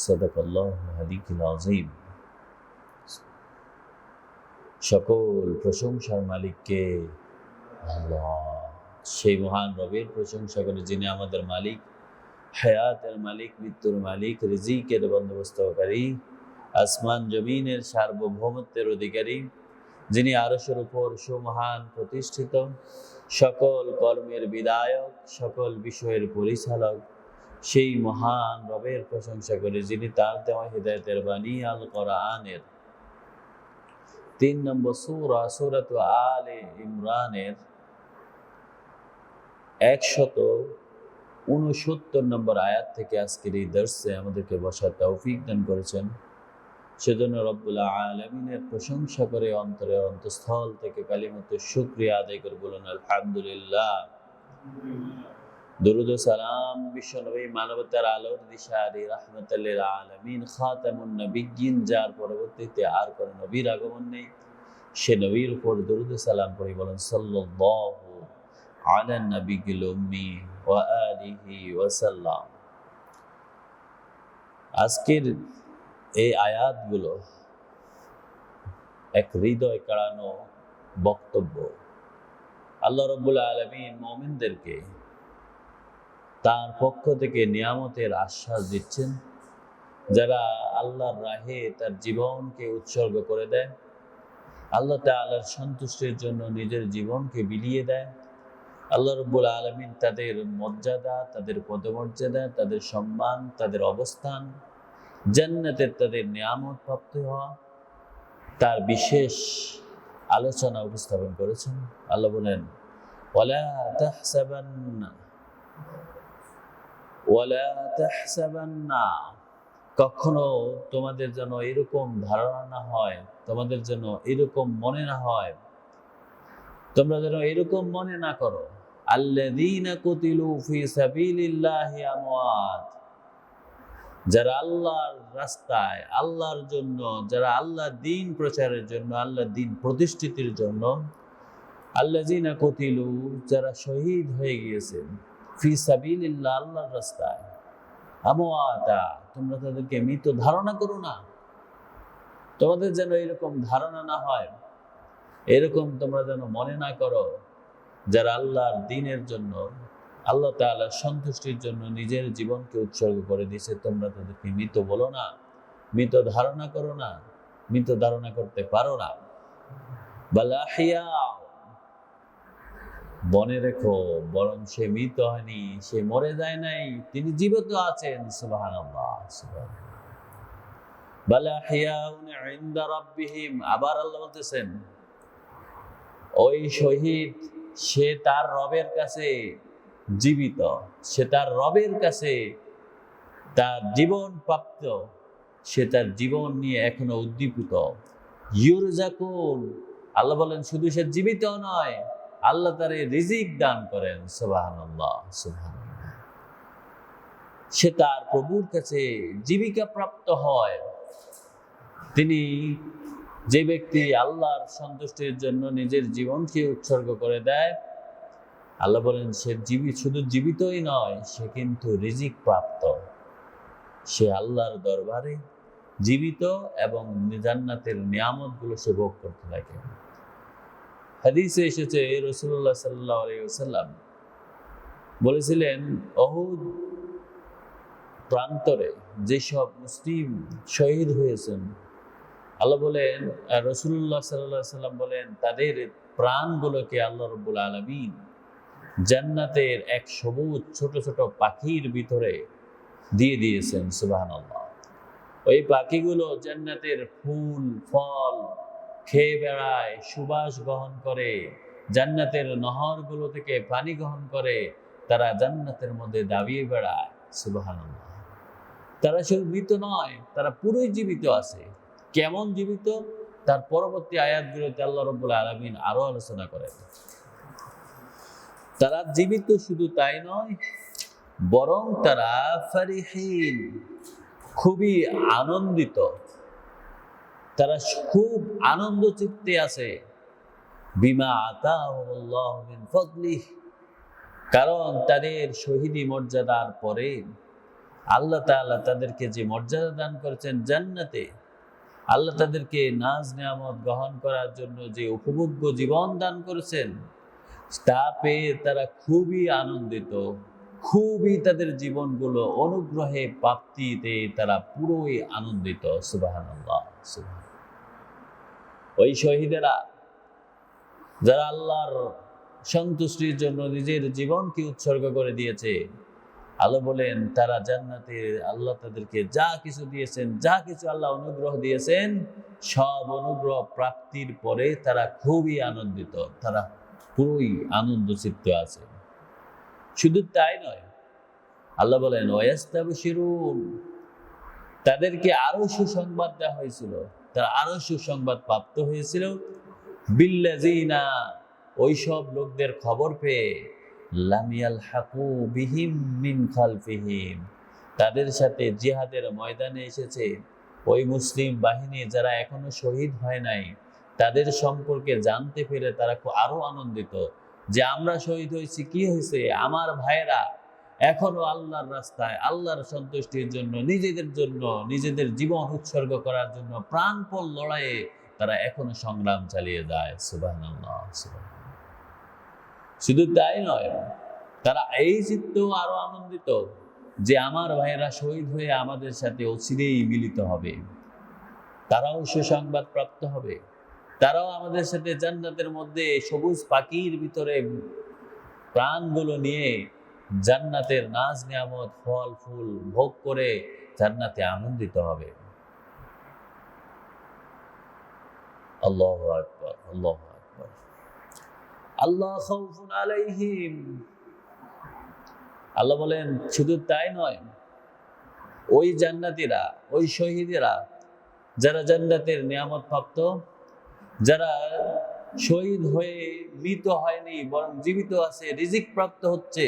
সাদাকাল্লাহুল হাদিয়ুল আযীম। সকল প্রশংসার মালিককে আল্লাহ, সেই মহান রবের প্রশংসা করে যিনি আমাদের মালিক, হায়াতের মালিক, মৃত্যুর মালিক, রিজিকের বন্দোবস্তকারী, আসমান জমিনের সার্বভৌমত্বের অধিকারী, যিনি আরশের উপর সুমহান প্রতিষ্ঠিত, সকল কর্মের বিধায়ক, সকল বিষয়ের পরিচালক, সেই মহান রবের প্রশংসা করে যিনি তার দেওয়া হিদায়াতের বাণী আল কোরআনের 3 নম্বর সূরা সূরাত আলে ইমরানের 169 নম্বর আয়াত থেকে আজকের এই দর্শে আমাদেরকে বসার তৌফিক দান করেছেন। সেজন্য রব্বুল আলামিনের প্রশংসা করে অন্তরের অন্তঃস্থল থেকে কালিমাতুশ শুকরিয়া আদায় করে বলুন আলহামদুলিল্লাহ। দরুদ ও সালাম বিশ্বনবী মানবতার আলোর দিশারি রাহমাতাল লিল আলামিন খাতামুন নবিয়্যিন, যার পরবর্তীতে আর কোন নবীর আগমন নেই, সে নবীর উপর দরুদ ও সালাম পড়ি বলেন সাল্লাল্লাহু আলা নবিয়্যিল উম্মি ওয়া আলিহি ওয়া সাল্লাম। আজকের এই আয়াতগুলো এক হৃদয় কাড়ানো বক্তব্য। আল্লাহ রাব্বুল আলামিন মুমিনদেরকে তার পক্ষ থেকে নিয়ামতের আশ্বাস দিচ্ছেন, যারা আল্লাহর রাহে তার জীবনকে উৎসর্গ করে দেয়, আল্লাহ তাআলার সন্তুষ্টির জন্য নিজের জীবনকে বিলিয়ে দেয়। আল্লাহ রাব্বুল আলামিন তাদের মর্যাদা, তাদের পদমর্যাদা, তাদের সম্মান, তাদের অবস্থান, জান্নাতের তাদের নিয়ামত প্রাপ্ত হওয়া, তার বিশেষ আলোচনা উপস্থাপন করেছেন। আল্লাহ বলেন ওয়ালা তাহসাবান্না, কখনো তোমাদের যেন এরকম ধারণা না হয়, তোমাদের যেন এরকম মনে না হয়, তোমরা যেন এরকম মনে না করো আল্লাযীনা কুতিলু ফি সাবিলিল্লাহি আমওয়াত, যারা আল্লাহর রাস্তায়, আল্লাহর জন্য, যারা আল্লাহর দ্বীন প্রচারের জন্য, আল্লাহর দ্বীন প্রতিষ্ঠিতির জন্য, আল্লাযীনা কুতিলু, যারা শহীদ হয়ে গিয়েছেন, ফি সাবিলিল্লাহ, আল্লাহর রাস্তায়, আমওয়াতা, তোমরা তাদেরকে মৃত ধারণা করো না। তোমাদের যেন এরকম ধারণা না হয়, এরকম তোমরা যেন মনে না করো, যারা আল্লাহর দ্বীনের জন্য, আল্লাহ তাআলার সন্তুষ্টির জন্য নিজের জীবনকে উৎসর্গ করে দিয়েছে, তোমরা তাদেরকে মৃত বলো না, মৃত ধারণা করো না, মৃত ধারণা করতে পারো না। বাল আহিয়া, মনে রেখো, বরং সে মৃত হয়নি, সে মরে যায় নাই, তিনি জীবিত আছেন। সুবহানাল্লাহ, সুবহানাল্লাহ। বাল আহিয়াউন ইনদা রাব্বিহিম, আবার আল্লাহ বলতেছেন ওই শহীদ, সে তার রবের কাছে জীবিত, সে তার রবের কাছে তার জীবন প্রাপ্ত, সে তার জীবন নিয়ে এখনো উদ্দীপিত। ইউরজাকুন, আল্লাহ বলেন শুধু সে জীবিত নয়, আল্লাহ তারে রিজিক দান করেন। সুবহানাল্লাহ, সুবহানাল্লাহ। সে তার প্রভুর কাছে জীবিকা প্রাপ্ত হয়। তিনি, যে ব্যক্তি আল্লাহর সন্তুষ্টির জন্য নিজের জীবনকে উৎসর্গ করে দেয়, আল্লাহ বলেন সে শুধু জীবিতই নয়, সে কিন্তু রিজিক প্রাপ্ত, সে আল্লাহর দরবারে জীবিত এবং জান্নাতের নিয়ামতগুলো সে ভোগ করতে থাকে। হাদিসে এসেছে রাসূলুল্লাহ সাল্লাল্লাহু আলাইহি ওয়াসাল্লাম বলেছিলেন, উহুদ প্রান্তরে যেসব মুসলিম শহীদ হয়েছেন, আল্লাহ বলেন, রাসূলুল্লাহ সাল্লাল্লাহু আলাইহি ওয়াসাল্লাম বলেন, তাদের প্রাণগুলোকে আল্লাহ রাব্বুল আলামিন জান্নাতের এক সবুজ ছোট ছোট পাখির ভিতরে দিয়ে দিয়েছেন। সুবহানাল্লাহ। ওই পাখিগুলো জান্নাতের ফুল ফল খেয়ে বেড়ায়, সুবাস গ্রহণ করে, জান্নাতের নহরগুলো থেকে পানি গ্রহণ করে, তারা জান্নাতের মধ্যে দাবিয়ে বেড়ায়। সুবহানাল্লাহ। তারা শুধু মৃত নয়, তারা পুরোই জীবিত আছে। কেমন জীবিত, তার পরবর্তী আয়াতগুলোতে আল্লাহ রাব্বুল আলামিন আরো আলোচনা করেন। তারা জীবিত শুধু তাই নয়, বরং তারা ফারিহিন, খুবই আনন্দিত, তারা খুব আনন্দ চিত্তে আছে। বিমা আতাহুল্লাহু মিন ফাদলিহি, কারণ তাদের শহীদি মর্যাদার পরে আল্লাহ তাআলা তাদেরকে যে মর্যাদা দান করেছেন জান্নাতে, আল্লাহ তাদেরকে নাজ নিয়ামত গ্রহণ করার জন্য যে উপভোগ্য জীবন দান করেছেন, তা পেয়ে তারা খুবই আনন্দিত, খুবই তাদের জীবনগুলো অনুগ্রহে প্রাপ্তিতে তারা পুরোই আনন্দিত। সুবহানাল্লাহ, সুবহানাল্লাহ। ওই শহীদেরা যারা আল্লাহর সন্তুষ্টির জন্য নিজের জীবনকে উৎসর্গ করে দিয়েছে, আল্লাহ বলেন তারা জান্নাতে আল্লাহ তাদেরকে যা কিছু দিয়েছেন, যা কিছু আল্লাহ অনুগ্রহ দিয়েছেন, সব অনুগ্রহ প্রাপ্তির পরে তারা খুবই আনন্দিত, তারা পুরোই আনন্দ চিত্ত আছে। শুধু তাই নয়, আল্লাহ বলেন ওয়াস্তাবশিরুন, তাদেরকে আরো সুসংবাদ দেওয়া হয়েছিল, তারা আরো সুসংবাদ প্রাপ্ত হয়েছিল। বিল্লাযিনা, ওইসব লোকদের খবর পেয়ে, লাম ইয়ালহাকু বিহিম মিন খালফিহিম, তাদের সাথে জিহাদের ময়দানে এসেছে ওই মুসলিম বাহিনী যারা এখনো শহীদ হয় নাই, তাদের সম্পর্কে জানতে পেরে তারা আরো আনন্দিত যে আমরা শহীদ হয়েছি। কি হয়েছে? আমার ভাইয়েরা এখনো আল্লাহর রাস্তায়, আল্লাহর সন্তুষ্টির জন্য, নিজেদের জন্য, নিজেদের জীবন উৎসর্গ করার জন্য প্রাণপণ লড়াইয়ে তারা এখনো সংগ্রাম চালিয়ে যায়। সুবহানাল্লাহ, সুবহানাল্লাহ। শুধু তাই নয়, তারা এই চিত্তেও আরো আনন্দিত যে আমার ভাইয়েরা শহীদ হয়ে আমাদের সাথে অচিরেই মিলিত হবে, তারাও সুসংবাদ প্রাপ্ত হবে, তারাও আমাদের সাথে জান্নাতের মধ্যে সবুজ পাখির ভিতরে প্রাণগুলো নিয়ে জান্নাতের নাজ নিয়ামত ফল ফুল ভোগ করে জান্নাতে আনন্দিত হবে। আল্লাহু আকবার, আল্লাহু আকবার। আল্লাহ খাউফুন আলাইহিম, আল্লাহ বলেন শুধু তাই নয়, ওই জান্নাতীরা, ওই শহীদেরা যারা জান্নাতের নিয়ামত প্রাপ্ত, যারা শহীদ হয়ে মৃত হয়নি বরং জীবিত আছে, রিজিক প্রাপ্ত হচ্ছে,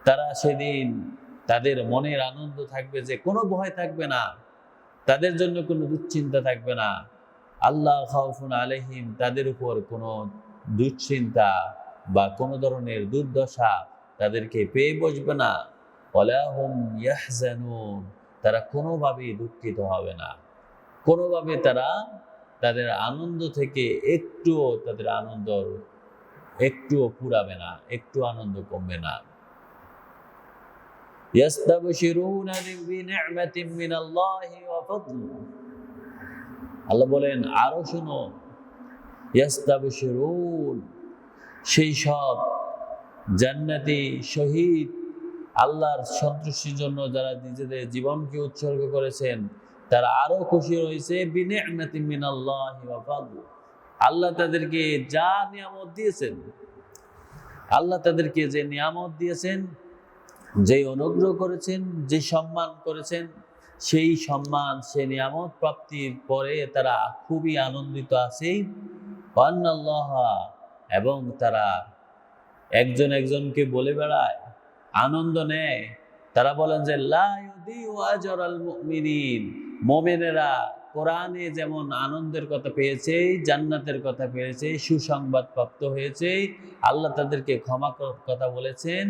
তারা সেদিন তাদের মনের আনন্দ থাকবে যে কোনো ভয় থাকবে না, তাদের জন্য কোনো দুশ্চিন্তা থাকবে না। আল্লাহ খাউফুন আলাইহিম, তাদের উপর কোনো দুশ্চিন্তা বা কোনো ধরনের দুর্দশা তাদেরকে পেয়ে বসবে না। ওয়ালা হুম ইয়াহজানুন, তারা কোনোভাবেই দুঃখিত হবে না, কোনোভাবে তারা তাদের আনন্দ থেকে একটুও, তাদের আনন্দ একটুও ফুরাবে না, একটু আনন্দ কমবে না। ইয়াস্তাবশিরুনা বিনি'মাতিন মিনাল্লাহি ওয়া ফাদল, আল্লাহ বলেন আরো শুনো, ইয়াস্তাবশিরুন, সেই সব জান্নাতি শহীদ আল্লাহর সন্তুষ্টির জন্য যারা নিজেদের জীবনকে উৎসর্গ করেছেন, তারা আরো খুশি রয়েছে বিনি'মাতিন মিনাল্লাহি ওয়া ফাদল, আল্লাহ তাদেরকে যা নিয়ামত দিয়েছেন, আল্লাহ তাদেরকে যে নিয়ামত দিয়েছেন, যে অনুগ্রহ করেছেন, যে সম্মান করেছেন, সেই সম্মান, সেই নিয়ামত প্রাপ্তির পরে তারা খুবই আনন্দিত আছে। আল্লাহ, এবং তারা একজন একজনকে বলে বেড়ায়, আনন্দ নেয়, তারা বলেন যে লা ইউদিউ আজরাল মুমিনিন, মুমিনেরা কোরআনে যেমন আনন্দের কথা পেয়েছে, জান্নাতের কথা পেয়েছে, সুসংবাদ প্রাপ্ত হয়েছে, আল্লাহ তাদেরকে ক্ষমা করার কথা বলেছেন,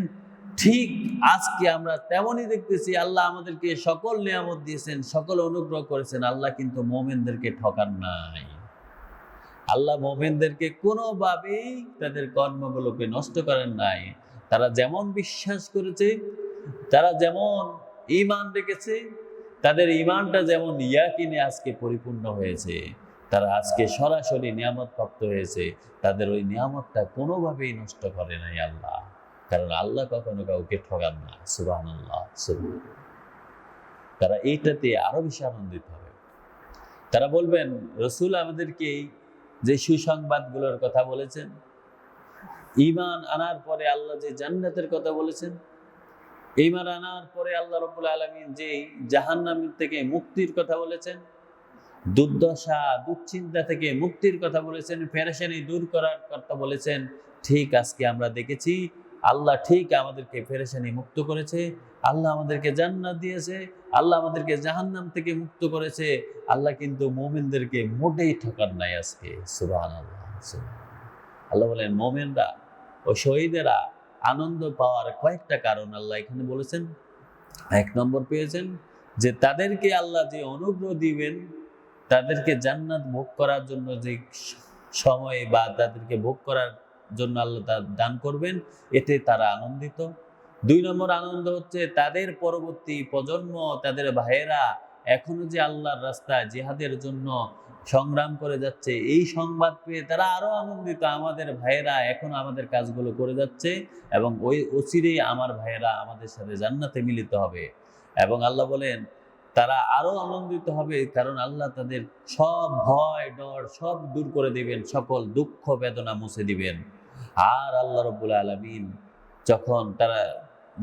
ঠিক আজকে আমরা তেমনই দেখতেছি আল্লাহ আমাদেরকে সকল নিয়ামত দিয়েছেন, সকল অনুগ্রহ করেছেন। আল্লাহ কিন্তু মুমিনদেরকে ঠকান নাই, আল্লাহ মুমিনদেরকে কোনোভাবেই তাদের কর্মগুলোকে নষ্ট করেন নাই। তারা যেমন বিশ্বাস করেছে, তারা যেমন ঈমান রেখেছে, তাদের ঈমানটা যেমন ইয়াকিনে আজকে পরিপূর্ণ হয়েছে, তারা আজকে সরাসরি নিয়ামত প্রাপ্ত হয়েছে, তাদের ওই নিয়ামতটা কোনোভাবেই নষ্ট করে নাই আল্লাহ, কারণ আল্লাহ কখনো কাউকে ঠকান না। সুবহানাল্লাহ, সুবহানাল্লাহ। তারা এইটাতে আরো বেশি আনন্দিত হবে। তারা বলবেন রাসূল আমাদেরকে যে সুসংবাদগুলোর কথা বলেছেন, ঈমান আনার পরে আল্লাহ যে জান্নাতের কথা বলেছেন, ঈমান আনার পরে আল্লাহ রাব্বুল আলামিন যে জাহান্নাম থেকে মুক্তির কথা বলেছেন, দুর্দশা দুশ্চিন্তা থেকে মুক্তির কথা বলেছেন, পেরেশানি দূর করার কথা বলেছেন, ঠিক আজকে আমরা দেখেছি আল্লাহ ঠিক আমাদেরকে পেরেশানি মুক্ত করেছে, আল্লাহ আমাদেরকে জান্নাত দিয়েছে, আল্লাহ আমাদেরকে জাহান্নাম থেকে মুক্ত করেছে। আল্লাহ কিন্তু মুমিনদেরকে মোটেই ঠকান নাই আজকে। সুবহানাল্লাহ, সুবহানাল্লাহ। আল্লাহ বলেন মুমিনরা ও শহীদেরা আনন্দ পাওয়ার কয়েকটা কারণ আল্লাহ এখানে বলেছেন। এক নম্বর পেয়েছেন যে তাদেরকে আল্লাহ যে অনুগ্রহ দিবেন, তাদেরকে জান্নাত ভোগ করার জন্য যে সময় বা তাদেরকে ভোগ করার জন্য আল্লাহ দান করবেন, এতে তারা আনন্দিত। 2 নম্বর আনন্দ হচ্ছে তাদের পরবর্তী প্রজন্ম, তাদের ভাইয়েরা এখনো যে আল্লাহর রাস্তায় জিহাদের জন্য সংগ্রাম করে যাচ্ছে, এই সংবাদ পেয়ে তারা আরো আনন্দিত। আমাদের ভাইয়েরা এখনো আমাদের কাজগুলো করে যাচ্ছে এবং ওই অচিরেই আমার ভাইয়েরা আমাদের সাথে জান্নাতে মিলিত হবে। এবং আল্লাহ বলেন তারা আরো আনন্দিত হবে, কারণ আল্লাহ তাদের সব ভয় ডর সব দূর করে দিবেন, সকল দুঃখ বেদনা মুছে দিবেন। আর আল্লাহ রাব্বুল আলামিন যখন তারা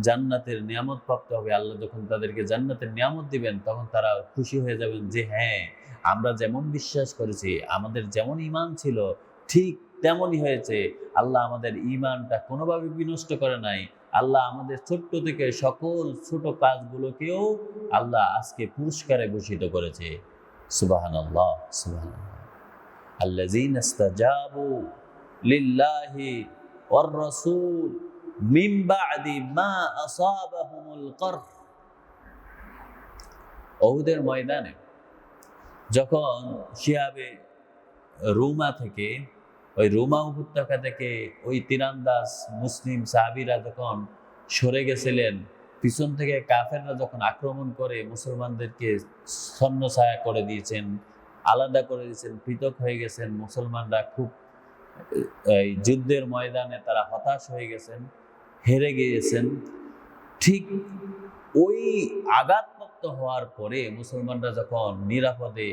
জান্নাতের নিয়ামত প্রাপ্ত হবে, আল্লাহ যখন তাদেরকে জান্নাতের নিয়ামত দিবেন, তখন তারা খুশি হয়ে যাবেন যে হ্যাঁ, আমরা যেমন বিশ্বাস করেছি, আমাদের যেমন ঈমান ছিল ঠিক তেমনই হয়েছে। আল্লাহ আমাদের ঈমানটা কোনোভাবে বিনষ্ট করে নাই। আল্লাহ আমাদের ছোট্ট থেকে সকল ছোট কাজগুলোকেও আল্লাহ আজকে পুরস্কারে ভূষিত করেছে। সুবহানাল্লাহ, সুবহানাল্লাহ। আল্লাযীনা ইসতাজাবু লিল্লাহি ওয়ার রাসূল মিন বা'দি মা আসাবাহুমুল করহ। উহুদের ময়দানে যখন শিয়াবে রুমা থেকে, ওই রুমা উপত্যকা থেকে ওই তীরান্দাজ মুসলিম সাহাবীরা যখন সরে গেছিলেন, পিছন থেকে কাফেররা যখন আক্রমণ করে মুসলমানদেরকে ছন্নছায়া করে দিয়েছেন, আলাদা করে দিয়েছেন, পৃথক হয়ে গেছেন, মুসলমানরা খুব এই যুদ্ধের ময়দানে তারা হতাশ হয়ে গেছেন, হেরে গিয়েছেন। ঠিক ওই আঘাতপ্রাপ্ত হওয়ার পরে মুসলমানরা যখন নিরাপদে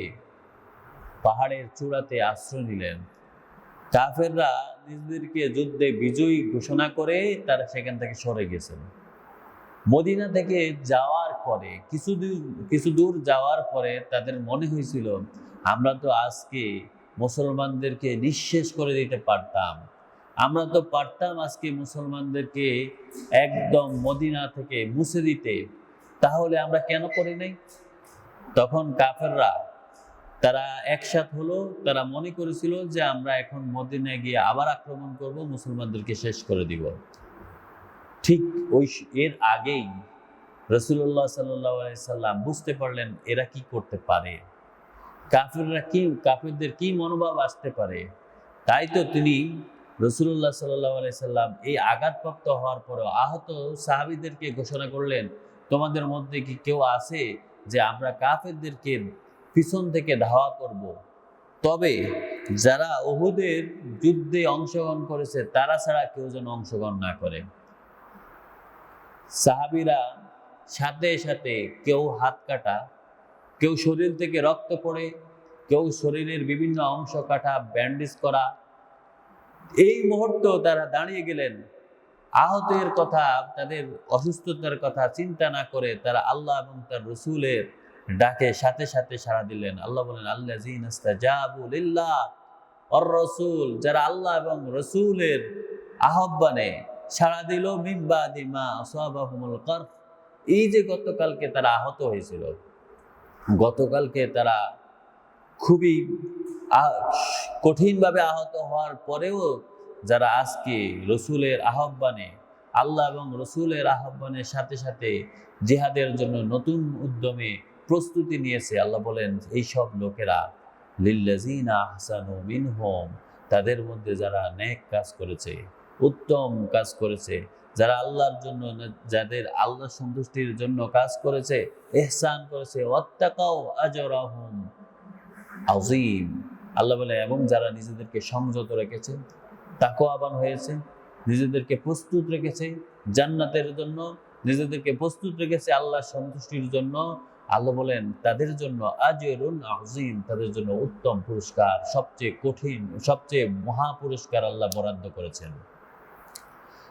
পাহাড়ের চূড়াতে আশ্রয় নিলেন, কাফেররা নিজেদেরকে যুদ্ধে বিজয়ী ঘোষণা করে তারা সেখান থেকে সরে গেছেন। মদিনা থেকে যাওয়ার পরে কিছু দূর যাওয়ার পরে তাদের মনে হয়েছিল আমরা তো আজকে মুসলমানদেরকে নিঃশেষ করে দিতে পারতাম, আমরা তো পারতাম আজকে মুসলমানদেরকে একদম মদিনা থেকে মুছে দিতে, তাহলে আমরা কেন করি নাই? তখন কাফেররা তারা একসাথ হলো, তারা মনে করেছিল যে আমরা এখন মদিনায় গিয়ে আবার আক্রমণ করব, মুসলমানদেরকে শেষ করে দিব। ঠিক এর আগেই রাসূলুল্লাহ সাল্লাল্লাহু আলাইহি সাল্লাম বুঝতে পারলেন এরা কি করতে পারে, কাফেরদের কি মনোভাব আসতে পারে। তাই তো তিনি রাসূলুল্লাহ সাল্লাল্লাহু আলাইহি সাল্লাম এই আঘাতপ্রাপ্ত হওয়ার পর আহত সাহাবীদেরকে ঘোষণা করলেন, তোমাদের মধ্যে কি কেউ আছে যে আমরা কাফেরদেরকে পিছন থেকে ধাওয়া করব? তবে যারা উহুদের যুদ্ধে অংশগ্রহণ করেছে তারা ছাড়া কেউ যেন অংশগ্রহণ না করে। সাহাবীরা সাথে সাথে কেউ হাত কাটা, কেউ শরীর থেকে রক্ত পড়ে, কেউ শরীরের বিভিন্ন অংশ কাটা, ব্যান্ডেজ করা। এই মুহূর্তে তারা দাঁড়িয়ে গেলেন, আহতের কথা, তাদের অসুস্থতার কথা চিন্তা না করে তারা আল্লাহ এবং তার রাসূলের ডাকে সাথে সাথে সাড়া দিলেন। আল্লাহ বলেন আল্লাযীনা ইসতাজাবু লিল্লাহ ওয়ার রাসূল, যারা আল্লাহ এবং রাসূলের আহ্বানে সাড়া দিল, মিন বাদি মা আসাবাহুমুল করহ। এই যে গতকালকে তারা আহত হয়েছিল, গতকালকে তারা খুবই কঠিনভাবে আহত হওয়ার পরেও যারা আজকে রসুলের আহ্বানে, আল্লাহ এবং রসুলের আহ্বানের সাথে সাথে জিহাদের জন্য নতুন উদ্যমে প্রস্তুতি নিয়েছে, আল্লাহ বলেন এইসব লোকেরা লিল্লাযীনা আহসানু মিনহুম, তাদের মধ্যে যারা নেক কাজ করেছে, উত্তম কাজ করেছে, যারা আল্লাহর জন্য, যাদের আল্লাহ সন্তুষ্টির জন্য কাজ করেছে, ইহসান করেছে, ওয়াত্তাকাউ আজরাহুম আযীম। আল্লাহ বলে এবং যারা নিজেদেরকে সংযত রেখেছে, তাকওয়াবান হয়েছে, নিজেদেরকে প্রস্তুত রেখেছে জান্নাতের জন্য, নিজেদেরকে প্রস্তুত রেখেছে আল্লাহর সন্তুষ্টির জন্য, আল্লাহ বলেন তাদের জন্য আজরুন আযীম, তাদের জন্য উত্তম পুরস্কার, সবচেয়ে কঠিন, সবচেয়ে মহা পুরস্কার আল্লাহ বরাদ্দ করেছেন।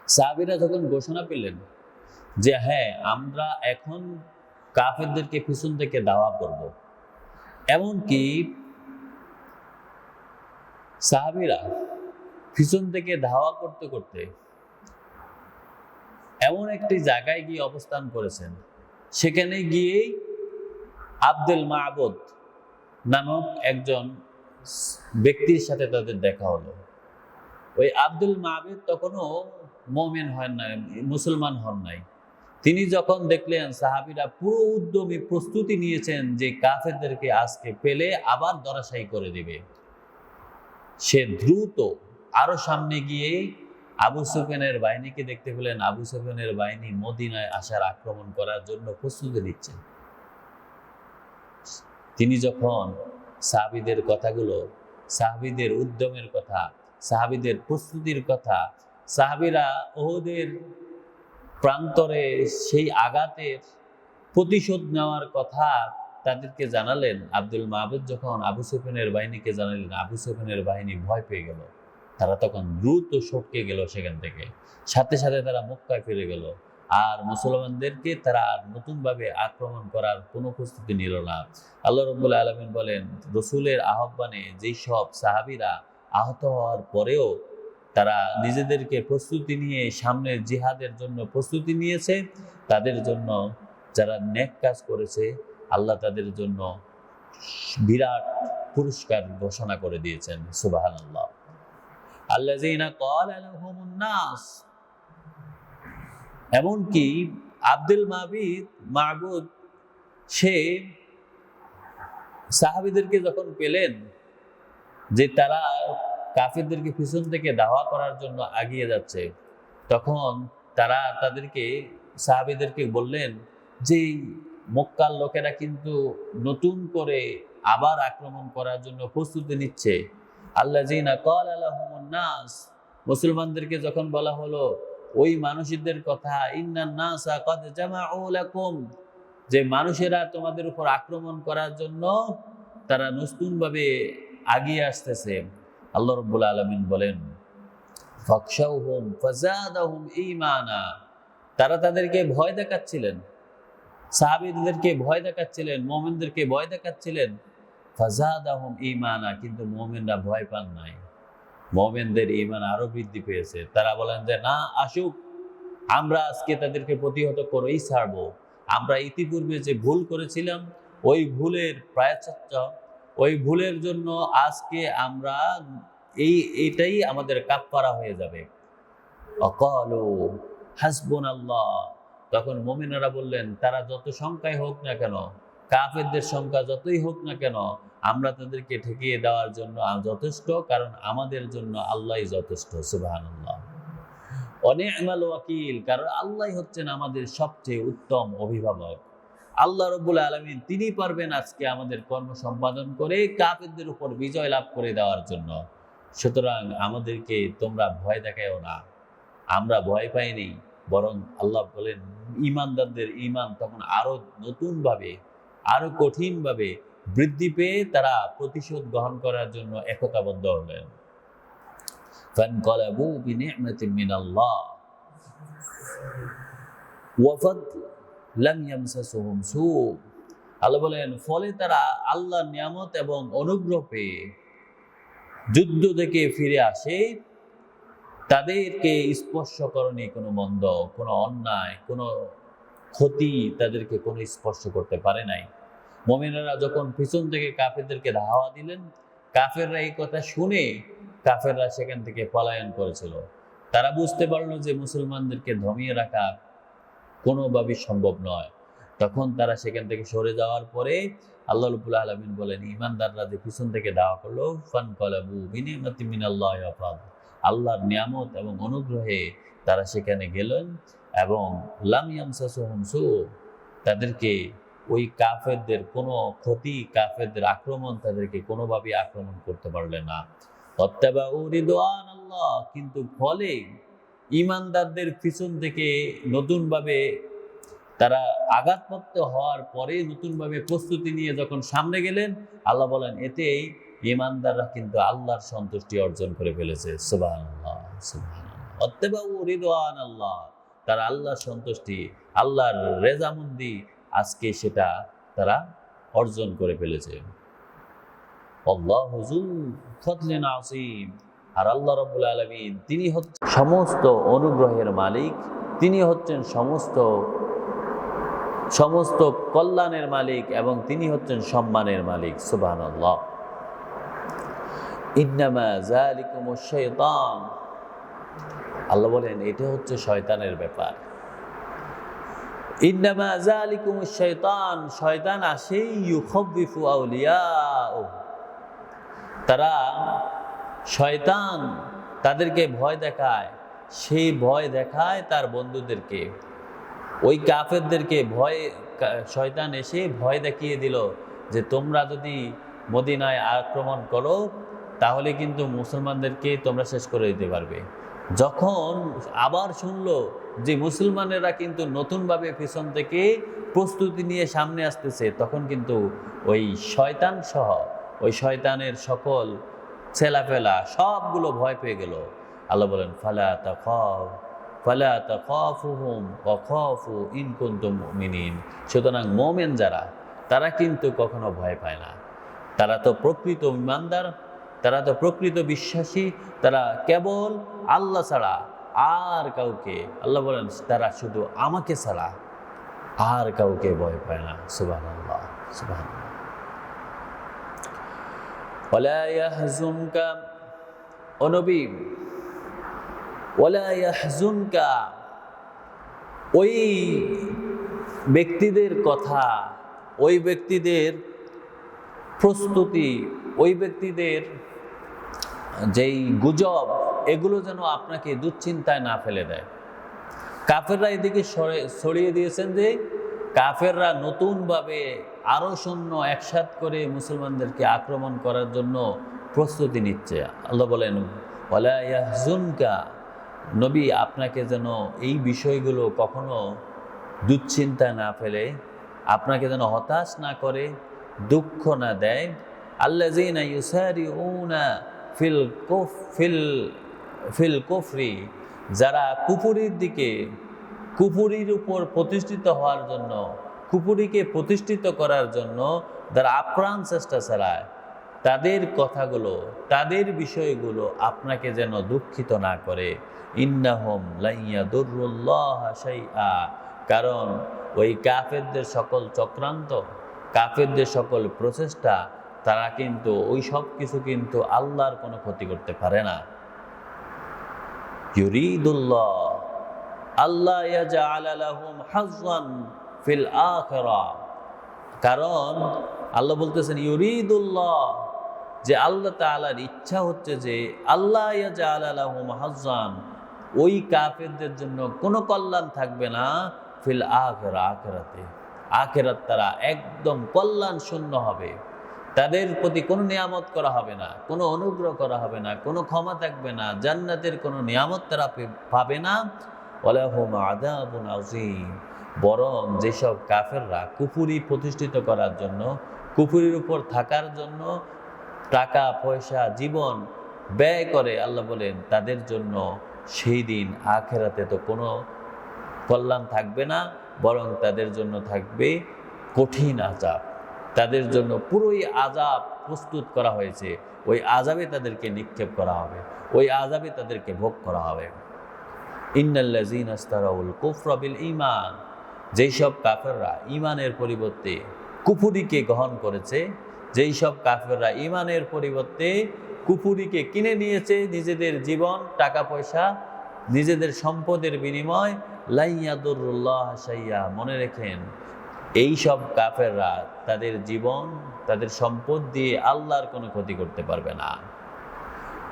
সাহাবীরা যখন ঘোষণা পেলেন যে হ্যাঁ, আমরা এখন কাফেরদেরকে পিছন থেকে দাওয়া করব, এমনকি সাহাবীরা পিছন থেকে ধাওয়া করতে করতে এমন একটি জায়গায় গিয়ে অবস্থান করেছেন, সেখানে গিয়েই আব্দুল মাহবুদ নামক একজন ব্যক্তির সাথে তাদের দেখা হলো। ওই আব্দুল মাহবুদ তখনও মুমিন হন নাই, মুসলমান হন নাই। তিনি যখন দেখলেন সাহাবীরা পুরো উদ্যমী প্রস্তুতি নিয়েছেন যে কাফেরদেরকে আজকে পেলে আবার ধরাশায়ী করে দিবে, সে দ্রুত আরো সামনে গিয়ে আবু সুফিয়ানের বাহিনীকে দেখতে পেলেন। আবু সুফিয়ানের বাহিনী মদিনায় আসার আক্রমণ করার জন্য প্রস্তুতি নিচ্ছেন। তিনি যখন সাহাবীদের কথাগুলো, সাহাবীদের উদ্যমের কথা, সাহাবীদের প্রস্তুতির কথা, সাহাবীরা উহুদের প্রান্তরে সেই আঘাতের প্রতিশোধ নেওয়ার কথা তাদেরকে জানালেন, আব্দুল মাহবুদ যখন আবু সুফিয়ানের বাহিনীকে জানালেন, আবু সুফিয়ানের বাহিনী ভয় পেয়ে গেল। তারা তখন দ্রুত সটকে গেল সেখান থেকে, সাথে সাথে তারা মক্কায় ফিরে গেল। আর মুসলমানদেরকে তারা আর নতুনভাবে আক্রমণ করার কোনো প্রস্তুতি নিল না। আল্লাহ রাব্বুল আলামিন বলেন, রসুলের আহ্বানে যেই সব সাহাবীরা আহত হওয়ার পরেও তারা নিজেদেরকে প্রস্তুতি নিয়ে সামনের জিহাদের জন্য প্রস্তুতি নিয়েছে, তাদের জন্য যারা নেক কাজ করেছে আল্লাহ তাদের জন্য বিরাট পুরস্কার ঘোষণা করে দিয়েছেন। সুবহানাল্লাহ। আল্লাযীনা ক্বালা লাহুমুন নাস, এমনকি আব্দুল মাহবুদ সে সাহাবীদেরকে যখন পেলেন যে তারা কাফিরদেরকে পিছন থেকে দাওয়া করার জন্য এগিয়ে যাচ্ছে, তখন তারা তাদেরকে সাহাবীদেরকে বললেন যে মক্কার লোকেরা কিন্তু নতুন করে আবার আক্রমণ করার জন্য প্রস্তুতি নিচ্ছে। আল্লাযীনা ক্বালা লাহুমুন নাস, মুসলমানদেরকে যখন বলা হলো ওই মানুষদের কথা, ইন্নান নাসা ক্বাদ জামাউ লাকুম, যে মানুষেরা তোমাদের উপর আক্রমণ করার জন্য তারা নতুনভাবে এগিয়ে আসতেছে। আল্লাহ রাব্বুল আলামিন বলেন, ফাখশাউহুম ফাযাদাহুম ঈমানা, তারা তাদেরকে ভয় দেখাচ্ছিলেন, সাহাবীদেরকে ভয় দেখাচ্ছিলেন, মুমিনদেরকে ভয় দেখাচ্ছিলেন। ফাযাদাহুম ঈমানা, কিন্তু মুমিনরা ভয় পান নাই, মুমিনদের ঈমান আরো বৃদ্ধি পেয়েছে। তারা বলেন যে না, আসুক, আমরা আজকে তাদেরকে প্রতিহত করেই ছাড়বো। আমরা ইতিপূর্বে যে ভুল করেছিলাম ওই ভুলের প্রায়শ্চিত্ত, ওই ভুলের জন্য আজকে আমরা এইটাই আমাদের কাফফারা হয়ে যাবে। অকালু হাসবুনাল্লাহ, তখন মুমিনরা বললেন, তারা যত সংখ্যায় হোক না কেন, কাফেরদের সংখ্যা যতই হোক না কেন, আমরা তাদেরকে ঠেকিয়ে দেওয়ার জন্য যথেষ্ট, কারণ আমাদের জন্য আল্লাহই যথেষ্ট। সুবহানাল্লাহ। অনি'মাল ওয়াকিল, কারণ আল্লাহই হচ্ছেন আমাদের সবচেয়ে উত্তম অভিভাবক। আল্লাহ রাব্বুল আলামিন তিনি পারবেন আজকে আমাদের কর্ম সম্পাদন করে কাফেরদের উপর বিজয় লাভ করে দেওয়ার জন্য। সুতরাং আমাদেরকে তোমরা ভয় দেখাও না। আমরা ভয় পাইনি, বরং আল্লাহ বলেন ঈমানদারদের ঈমান তখন আরো নতুনভাবে, আরো কঠিনভাবে বৃদ্ধি পেয়ে তারা প্রতিশোধ গ্রহণ করার জন্য একতাবদ্ধ হলেন। ফানকালাবু বিনি'মাতিন মিনাল্লাহ ওয়া ফাদল লাম ইয়ামসাসুহুম সু, আল্লাহ বলেন ফলে তারা আল্লাহর নিয়ামত এবং অনুগ্রহ পেয়ে যুদ্ধ থেকে ফিরে আসে, তাদেরকে স্পর্শ করেনি কোনো মন্দ, কোনো অন্যায়, কোনো ক্ষতি তাদেরকে কোনো স্পর্শ করতে পারে নাই। মুমিনেরা যখন পিছন থেকে কাফেরদেরকে ধাওয়া দিলেন, কাফেররা এই কথা শুনে কাফেররা সেখান থেকে পলায়ন করেছিল। তারা বুঝতে পারলো যে মুসলমানদেরকে দমিয়ে রাখা কোনোভাবেই সম্ভব নয়। তখন তারা সেখান থেকে সরে যাওয়ার পরে আল্লাহ রাব্বুল আলামিন বলেন, ঈমানদাররা যে পিছন থেকে দাওয়া করলো, ফানকালাবু বিনি'মাতিন মিনাল্লাহি ওয়া ফাদল, আল্লাহর নিয়ামত এবং অনুগ্রহে তারা সেখানে গেলেন এবং লাম ইয়ামসাসুহুম সু, তাদেরকে ওই কাফেরদের কোনো ক্ষতি, কাফেরদের আক্রমণ তাদেরকে কোনোভাবেই আক্রমণ করতে পারলে না। ওয়াত্তাবাউ রিদওয়ানাল্লাহ, কিন্তু ফলে ঈমানদারদের পিছন থেকে নতুনভাবে তারা আঘাতপ্রাপ্ত হওয়ার পরে নতুনভাবে প্রস্তুতি নিয়ে যখন সামনে গেলেন, আল্লাহ বলেন এতেই ঈমানদাররা কিন্তু আল্লাহর সন্তুষ্টি অর্জন করে ফেলেছে। সুবহানাল্লাহ, সুবহানাল্লাহ। ওয়াত্তাবাউ রিদওয়ানাল্লাহ, তারা আল্লাহর সন্তুষ্টি, আল্লাহর রেজামন্দি আজকে সেটা তারা অর্জন করে ফেলেছে। আল্লাহু যু ফাদলিন আযীম, আর আল্লাহ রাব্বুল আলামিন তিনি হচ্ছেন সমস্ত অনুগ্রহের মালিক, তিনি হচ্ছেন সমস্ত কল্যাণের মালিক এবং তিনি হচ্ছেন সম্মানের মালিক। সুবহানাল্লাহ। ইন্নামা যালিকুমুশ শাইতান, আল্লাহ বলেন এটা হচ্ছে শয়তানের ব্যাপার। ইন্নামা যালিকুমুশ শাইতান, শয়তান আসে ইউখাব্বিফু আউলিয়াহু, তারা শয়তান তাদেরকে ভয় দেখায়, সেই ভয় দেখায় তার বন্ধুদেরকে। ওই কাফেরদেরকে শয়তান এসে ভয় দেখিয়ে দিল যে তোমরা যদি মদিনায় আক্রমণ করো তাহলে কিন্তু মুসলমানদেরকে তোমরা শেষ করে দিতে পারবে। যখন আবার শুনলো যে মুসলমানেরা কিন্তু নতুনভাবে পিছন থেকে প্রস্তুতি নিয়ে সামনে আসতেছে, তখন কিন্তু ওই শয়তান সহ ওই শয়তানের সকল ছেলাপেলা সবগুলো ভয় পেয়ে গেল। আল্লাহ বলেন ফালা তাখাফুহুম ওয়া খাফু ইন কুনতুম মুমিনিন। সুতরাং মুমিন যারা, তারা কিন্তু কখনো ভয় পায় না। তারা তো প্রকৃত ঈমানদার, তারা তো প্রকৃত বিশ্বাসী, তারা কেবল আল্লাহ ছাড়া আর কাউকে, আল্লাহ বলেন তারা শুধু আমাকে ছাড়া আর কাউকে ভয় পায় না। সুবহানাল্লাহ, সুবহানাল্লাহ। ওয়ালা ইয়াহজুনকা, ও নবী, ওয়ালা ইয়াহজুনকা, ওই ব্যক্তিদের কথা, ওই ব্যক্তিদের প্রস্তুতি, ওই ব্যক্তিদের যেই গুজব, এগুলো যেন আপনাকে দুশ্চিন্তায় না ফেলে দেয়। কাফেররা এদিকে ছড়িয়ে দিয়েছেন যে কাফেররা নতুনভাবে আরো সৈন্য একসাথ করে মুসলমানদেরকে আক্রমণ করার জন্য প্রস্তুতি নিচ্ছে। আল্লাহ বলেন ওয়ালা ইয়াহজুনকা, নবী আপনাকে যেন এই বিষয়গুলো কখনো দুশ্চিন্তায় না ফেলে, আপনাকে যেন হতাশ না করে, দুঃখ না দেয়। আল্লাযীনা ইউসারিউনা ফিল কুফরি, যারা কুফরির দিকে, কুফরির উপর প্রতিষ্ঠিত হওয়ার জন্য, কুফরিকে প্রতিষ্ঠিত করার জন্য যারা আপ্রাণ চেষ্টা চালায়, তাদের কথাগুলো, তাদের বিষয়গুলো আপনাকে যেন দুঃখিত না করে। ইন্নাহুম লা ইয়াদুরুল্লাহা শাইআ, কারণ ওই কাফেরদের সকল চক্রান্ত, কাফেরদের সকল প্রচেষ্টা, তারা কিন্তু ওই সব কিছু কিন্তু আল্লাহর কোনো ক্ষতি করতে পারে না। ইউরিদুল্লাহ আল্লাহ ইয়াজআলা লাহুম হাজ্জান ফিল আখিরাহ, কারণ আল্লাহ বলতেছেন ইউরিদুল্লাহ, যে আল্লাহ তাআলার ইচ্ছা হচ্ছে যে আল্লাহ ইয়াজআলা লাহুম হাজ্জান, ওই কাফেরদের জন্য কোনো কল্যাণ থাকবে না, ফিল আখিরাহ, আখিরাতে, আখিরাত তারা একদম কল্যাণ শূন্য হবে। তাদের প্রতি কোনো নিয়ামত করা হবে না, কোনো অনুগ্রহ করা হবে না, কোনো ক্ষমা থাকবে না, জান্নাতের কোনো নিয়ামত তারা পাবে না। ওয়ালাহুম আযাবুন আযীম, বরং যেসব কাফেররা কুফরি প্রতিষ্ঠিত করার জন্য, কুফরির উপর থাকার জন্য টাকা পয়সা জীবন ব্যয় করে, আল্লাহ বলেন তাদের জন্য সেই দিন আখিরাতে তো কোনো কল্যাণ থাকবে না, বরং তাদের জন্য থাকবে কঠিন আযাব। তাদের জন্য পুরোই আযাব প্রস্তুত করা হয়েছে, ওই আযাবে তাদেরকে নিক্ষেপ করা হবে, ওই আযাবে তাদেরকে ভোগ করা হবে। ইন্নাল্লাযীনা ইশতারাউল কুফরা বিল ঈমান, যেই সব কাফেররা ঈমানের পরিবর্তে কুফরিকে গ্রহণ করেছে, যেই সব কাফেররা ঈমানের পরিবর্তে কুফরিকে কিনে নিয়েছে, নিজেদের জীবন, টাকা পয়সা, নিজেদের সম্পদের বিনিময়, লা ইয়াদুরুল্লাহ শাইআ, মনে রাখেন এই সব কাফেররা তাদের জীবন, তাদের সম্পদ দিয়ে আল্লাহর কোনো ক্ষতি করতে পারবে না।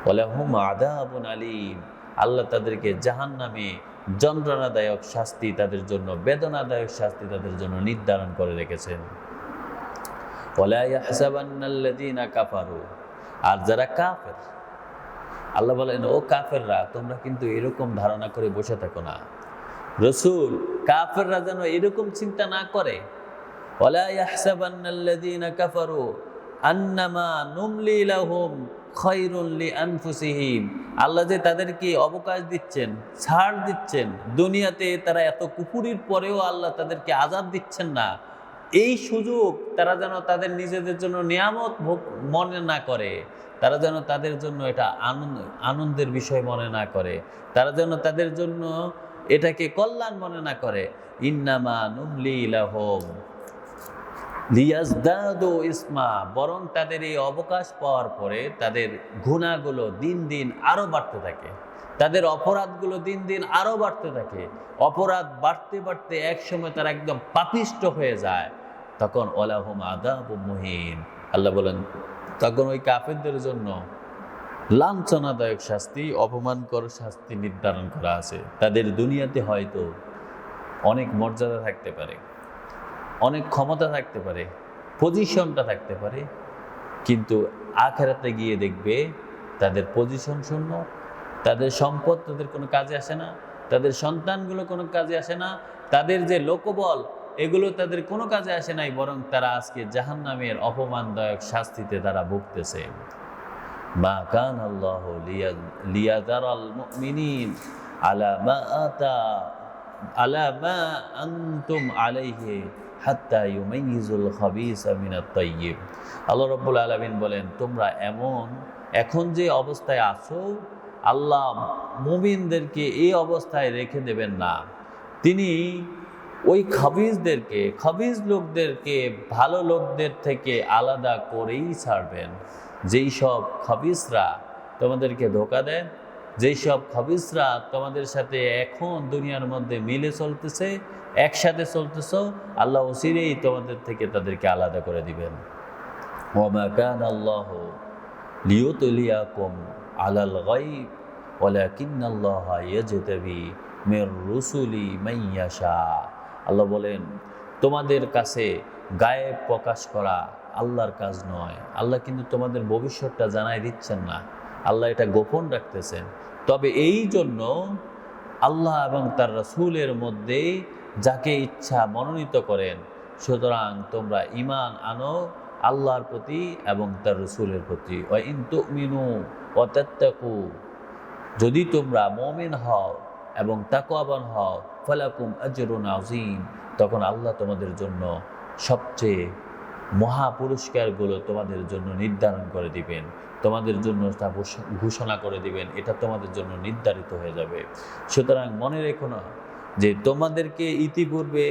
ওয়ালাহুম আযাবুন আলীম, আল্লাহ তাদেরকে জাহান্নামে যন্ত্রণাদায়ক শাস্তি, তাদের জন্য বেদনাদায়ক শাস্তি তাদের জন্য নির্ধারণ করে রেখেছেন। ওয়ালা ইয়াহসাবান্নাল্লাযীনা কাফারু, আর যারা কাফের, আল্লাহ বলেন ও কাফেররা তোমরা কিন্তু এরকম ধারণা করে বসে থাকো না। রাসূল, কাফেররা যেন এরকম চিন্তা না করে, ওয়ালা ইয়াহসাবান্নাল্লাযীনা কাফারু আন্নামা নুমলি লাহুম খায়রুন লিআনফুসিহিম, আল্লাহ যে তাদেরকে অবকাশ দিচ্ছেন, ছাড় দিচ্ছেন, দুনিয়াতে তারা এত কুফরির পরেও আল্লাহ তাদেরকে আযাব দিচ্ছেন না, এই সুযোগ তারা যেন তাদের নিজেদের জন্য নিয়ামত মনে না করে, তারা যেন তাদের জন্য এটা আনন্দের বিষয় মনে না করে, তারা যেন তাদের জন্য এটাকে কল্যাণ মনে না করে। ইন্নামা নুমলি লাহুম লিয়াজদাদু ইসমা, বরং তাদের এই অবকাশ পাওয়ার পরে তাদের গুনাহগুলো দিন দিন আরো বাড়তে থাকে, তাদের অপরাধগুলো দিন দিন আরো বাড়তে থাকে। অপরাধ বাড়তে বাড়তে এক সময় তারা একদম পাপিষ্ট হয়ে যায়। তখন ওয়ালাহুম আযাবুম মুহিন, আল্লাহ বলেন তখন ওই কাফেরদের জন্য লাঞ্ছনাদায়ক শাস্তি, অপমানকর শাস্তি নির্ধারণ করা আছে। তাদের দুনিয়াতে হয়তো অনেক মর্যাদা থাকতে পারে, অনেক ক্ষমতা থাকতে পারে, পজিশনটা থাকতে পারে, কিন্তু আখিরাতে গিয়ে দেখবে তাদের পজিশন শূন্য, তাদের সম্পদ তাদের কোনো কাজে আসে না, তাদের সন্তানগুলো কোনো কাজে আসে না, তাদের যে লোকবল এগুলো তাদের কোনো কাজে আসে নাই, বরং তারা আজকে জাহান্নামের অপমানদায়ক শাস্তিতে তারা ভুগতেছে। মা কান আল্লাহু লিয়াযারাল মুমিনিন আলা মা আনতুম আলাইহি হাত্তা ইউমাইয়িজুল খাবিসা মিনাত তাইয়্যিব। আল্লাহ রাব্বুল আলামিন বলেন, তোমরা এখন যে অবস্থায় আছো, আল্লাহ মুমিনদেরকে এই অবস্থায় রেখে দেবেন না। তিনি ওই খাবিজ লোকদেরকে ভালো লোকদের থেকে আলাদা করেই ছাড়বেন। যেই সব খাবিজরা তোমাদেরকে ধোঁকা দেয়, যেই সব খাবিজরা তোমাদের সাথে এখন দুনিয়ার মধ্যে মিলে চলতেছে, একসাথে চলতেছ, আল্লাহ অচিরেই তোমাদের থেকে তাদেরকে আলাদা করে দিবেন। ওয়ামা কানা আল্লাহু লিয়ুতলিয়াকুম আলাল গায়ব ওয়ালাকিন্নাল্লাহা ইয়াজতাবি মির রুসুলি মান ইয়াশা। আল্লাহ বলেন, তোমাদের কাছে গায়েব প্রকাশ করা আল্লাহর কাজ নয়। আল্লাহ কিন্তু তোমাদের ভবিষ্যৎটা জানাই দিচ্ছেন না, আল্লাহ এটা গোপন রাখতেছেন। তবে এই জন্য আল্লাহ এবং তার রাসূলের মধ্যে যাকে ইচ্ছা মনোনীত করেন। সুতরাং তোমরা ঈমান আনো আল্লাহর প্রতি এবং তার রাসূলের প্রতি। ওয়া ইন তুমিনু ওয়া তাত্তাকু, যদি তোমরা মুমিন হও এবং তাকওয়াবান হও, ফালাকুম আজরুন আযীম, তখন আল্লাহ তোমাদের জন্য সবচেয়ে মহা পুরস্কারগুলো তোমাদের জন্য নির্ধারণ করে দিবেন, তোমাদের জন্য তা ঘোষণা করে দিবেন, এটা তোমাদের জন্য নির্ধারিত হয়ে যাবে। সুতরাং মনে রেখো না যে তোমাদেরকে ইতিপূর্বে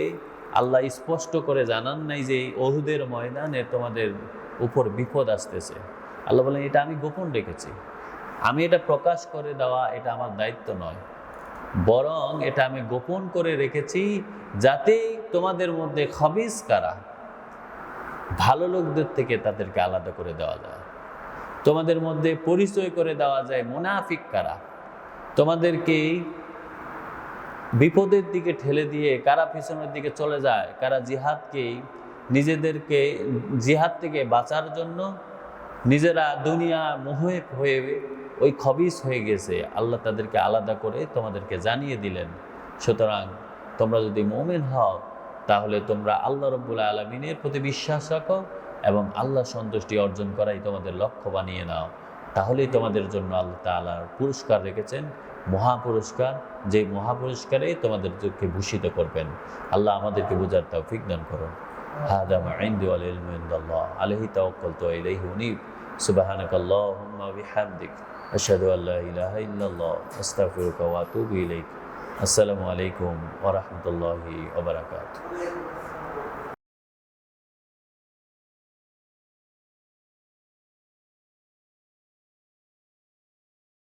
আল্লাহ স্পষ্ট করে জানান নাই যে উহুদের ময়দানে তোমাদের উপর বিপদ আসতেছে। আল্লাহ বলেন, এটা আমি গোপন রেখেছি, আমি এটা প্রকাশ করে দেওয়া এটা আমার দায়িত্ব নয়, বরং এটা আমি গোপন করে রেখেছি যাতে তোমাদের মধ্যে খাবিজ কারা, ভালো লোকদের থেকে তাদেরকে আলাদা করে দেওয়া যায়, তোমাদের মধ্যে পরিচয় করে দেওয়া যায় মুনাফিক কারা, তোমাদেরকে বিপদের দিকে ঠেলে দিয়ে কারা পিছনের দিকে চলে যায়, কারা নিজেদেরকে জিহাদ থেকে বাঁচার জন্য নিজেরা দুনিয়া মোহে হয়ে ওই খবিস হয়ে গেছে। আল্লাহ তাদেরকে আলাদা করে তোমাদেরকে জানিয়ে দিলেন। সুতরাং তোমরা যদি মুমিন হও তাহলে তোমরা আল্লাহ রাব্বুল আলামিনের প্রতি বিশ্বাস রাখো এবং আল্লাহ সন্তুষ্টি অর্জন করাই তোমাদের লক্ষ্য বানিয়ে নাও। তাহলেই তোমাদের জন্য আল্লাহ তাআলার পুরস্কার রেখেছেন, মহাপুরস্কার, যে মহাপুরস্কারে তোমাদেরকে ভূষিত করবেন। আল্লাহ আমাদেরকে বুঝার তৌফিক দান করুন। হাদা মা ইনদি ওয়াল ইলমু ইনদাল্লাহ আলাইহি তাওয়াক্কালতু ওয়া ইলাইহি উনীব। সুবহানাকাল্লাহুম্মা ওয়া বিহামদিক আশহাদু আল্লা ইলাহা ইল্লাল্লাহ আস্তাগফিরুকা ওয়া আতুবু ইলাইক। আসসালামু আলাইকুম ওয়া রাহমাতুল্লাহি ওয়া বারাকাতুহু।